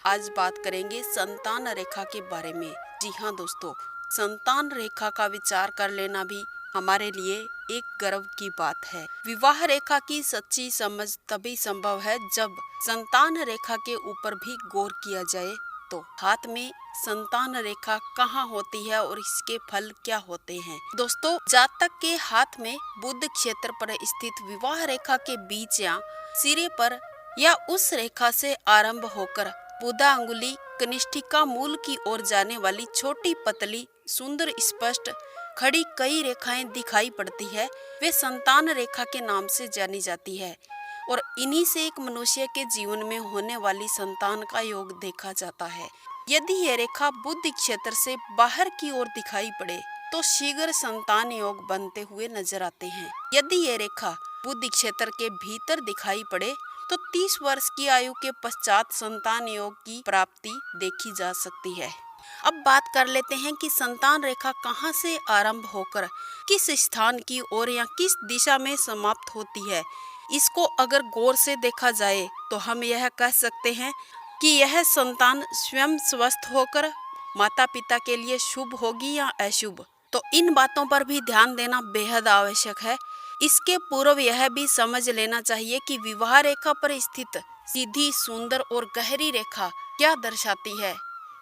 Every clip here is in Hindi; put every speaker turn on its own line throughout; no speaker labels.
आज बात करेंगे संतान रेखा के बारे में। जी हाँ दोस्तों, संतान रेखा का विचार कर लेना भी हमारे लिए एक गर्व की बात है। विवाह रेखा की सच्ची समझ तभी संभव है जब संतान रेखा के ऊपर भी गौर किया जाए। तो हाथ में संतान रेखा कहाँ होती है और इसके फल क्या होते हैं? दोस्तों, जातक के हाथ में बुध क्षेत्र पर स्थित विवाह रेखा के बीच या सिरे पर या उस रेखा से आरंभ होकर बुधा अंगुली कनिष्ठिका मूल की ओर जाने वाली छोटी पतली सुंदर स्पष्ट खड़ी कई रेखाएं दिखाई पड़ती है, वे संतान रेखा के नाम से जानी जाती है और इन्हीं से एक मनुष्य के जीवन में होने वाली संतान का योग देखा जाता है। यदि ये रेखा बुद्धि क्षेत्र से बाहर की ओर दिखाई पड़े तो शीघ्र संतान योग बनते हुए नजर आते हैं। यदि ये रेखा बुद्धि क्षेत्र के भीतर दिखाई पड़े तो 30 वर्ष की आयु के पश्चात संतान योग की प्राप्ति देखी जा सकती है। अब बात कर लेते हैं कि संतान रेखा कहां से आरंभ होकर किस स्थान की ओर या किस दिशा में समाप्त होती है। इसको अगर गौर से देखा जाए तो हम यह कह सकते हैं कि यह संतान स्वयं स्वस्थ होकर माता पिता के लिए शुभ होगी या अशुभ। तो इन बातों पर भी ध्यान देना बेहद आवश्यक है। इसके पूर्व यह भी समझ लेना चाहिए कि विवाह रेखा पर स्थित सीधी सुंदर और गहरी रेखा क्या दर्शाती है।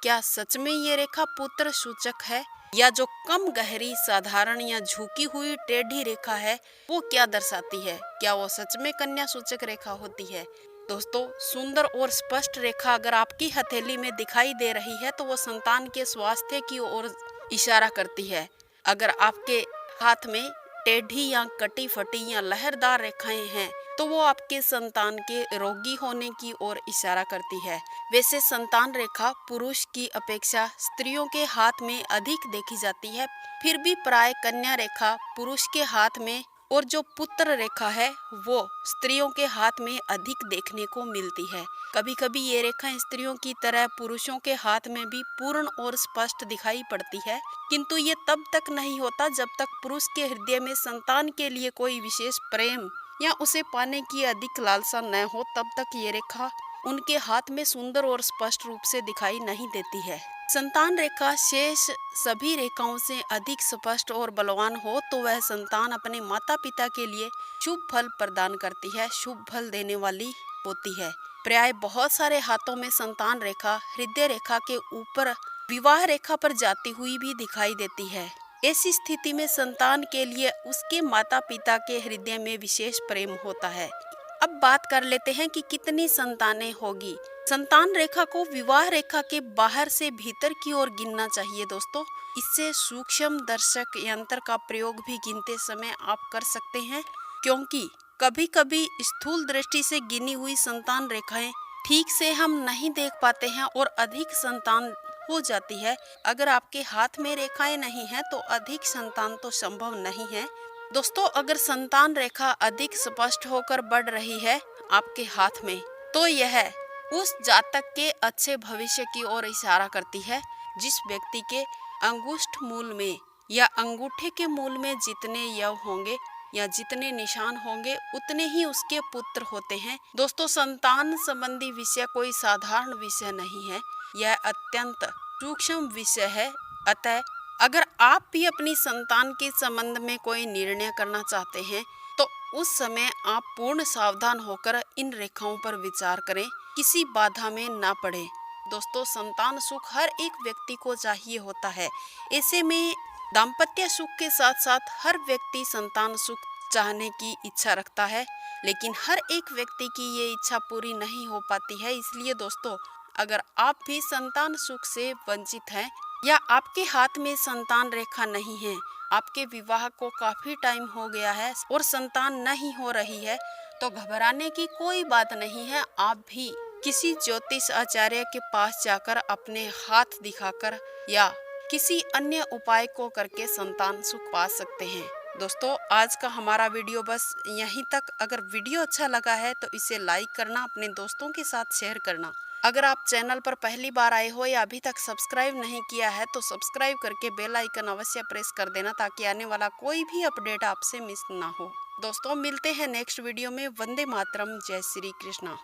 क्या सच में ये रेखा पुत्र सूचक है या जो कम गहरी साधारण या झुकी हुई टेढ़ी रेखा है वो क्या दर्शाती है? क्या वो सच में कन्या सूचक रेखा होती है? दोस्तों, सुंदर और स्पष्ट रेखा अगर आपकी हथेली में दिखाई दे रही है तो वो संतान के स्वास्थ्य की ओर इशारा करती है। अगर आपके हाथ में टेढ़ी या कटी फटी या लहरदार रेखाएं हैं तो वो आपके संतान के रोगी होने की ओर इशारा करती है। वैसे संतान रेखा पुरुष की अपेक्षा स्त्रियों के हाथ में अधिक देखी जाती है, फिर भी प्राय कन्या रेखा पुरुष के हाथ में और जो पुत्र रेखा है वो स्त्रियों के हाथ में अधिक देखने को मिलती है। कभी कभी ये रेखा स्त्रियों की तरह पुरुषों के हाथ में भी पूर्ण और स्पष्ट दिखाई पड़ती है, किंतु ये तब तक नहीं होता जब तक पुरुष के हृदय में संतान के लिए कोई विशेष प्रेम या उसे पाने की अधिक लालसा न हो, तब तक ये रेखा उनके हाथ में सुंदर और स्पष्ट रूप से दिखाई नहीं देती है। संतान रेखा शेष सभी रेखाओं से अधिक स्पष्ट और बलवान हो तो वह संतान अपने माता पिता के लिए शुभ फल प्रदान करती है, शुभ फल देने वाली होती है। प्राय बहुत सारे हाथों में संतान रेखा हृदय रेखा के ऊपर विवाह रेखा पर जाती हुई भी दिखाई देती है। ऐसी स्थिति में संतान के लिए उसके माता पिता के हृदय में विशेष प्रेम होता है। अब बात कर लेते हैं कि कितनी संतानें होगी। संतान रेखा को विवाह रेखा के बाहर से भीतर की ओर गिनना चाहिए दोस्तों। इससे सूक्ष्म दर्शक यंत्र का प्रयोग भी गिनते समय आप कर सकते हैं, क्योंकि कभी कभी स्थूल दृष्टि से गिनी हुई संतान रेखाएं ठीक से हम नहीं देख पाते हैं और अधिक संतान हो जाती है। अगर आपके हाथ में रेखाएं नहीं हैं तो अधिक संतान तो संभव नहीं है। दोस्तों, अगर संतान रेखा अधिक स्पष्ट होकर बढ़ रही है आपके हाथ में तो यह उस जातक के अच्छे भविष्य की ओर इशारा करती है। जिस व्यक्ति के अंगुष्ठ मूल में या अंगूठे के मूल में जितने यव होंगे या जितने निशान होंगे उतने ही उसके पुत्र होते हैं। दोस्तों, संतान संबंधी विषय कोई साधारण विषय नहीं है, यह अत्यंत सूक्ष्म विषय है। अतः अगर आप भी अपनी संतान के संबंध में कोई निर्णय करना चाहते हैं तो उस समय आप पूर्ण सावधान होकर इन रेखाओं पर विचार करें, किसी बाधा में ना पड़े। दोस्तों, संतान सुख हर एक व्यक्ति को चाहिए होता है। ऐसे में दाम्पत्य सुख के साथ साथ हर व्यक्ति संतान सुख चाहने की इच्छा रखता है, लेकिन हर एक व्यक्ति की ये इच्छा पूरी नहीं हो पाती है। इसलिए दोस्तों, अगर आप भी संतान सुख से वंचित हैं या आपके हाथ में संतान रेखा नहीं है, आपके विवाह को काफी टाइम हो गया है और संतान नहीं हो रही है, तो घबराने की कोई बात नहीं है। आप भी किसी ज्योतिष आचार्य के पास जाकर अपने हाथ दिखाकर या किसी अन्य उपाय को करके संतान सुख पा सकते हैं। दोस्तों, आज का हमारा वीडियो बस यहीं तक। अगर वीडियो अच्छा लगा है तो इसे लाइक करना, अपने दोस्तों के साथ शेयर करना। अगर आप चैनल पर पहली बार आए हो या अभी तक सब्सक्राइब नहीं किया है तो सब्सक्राइब करके बेल आइकन अवश्य प्रेस कर देना, ताकि आने वाला कोई भी अपडेट आपसे मिस ना हो। दोस्तों, मिलते हैं नेक्स्ट वीडियो में। वंदे मातरम, जय श्री कृष्णा।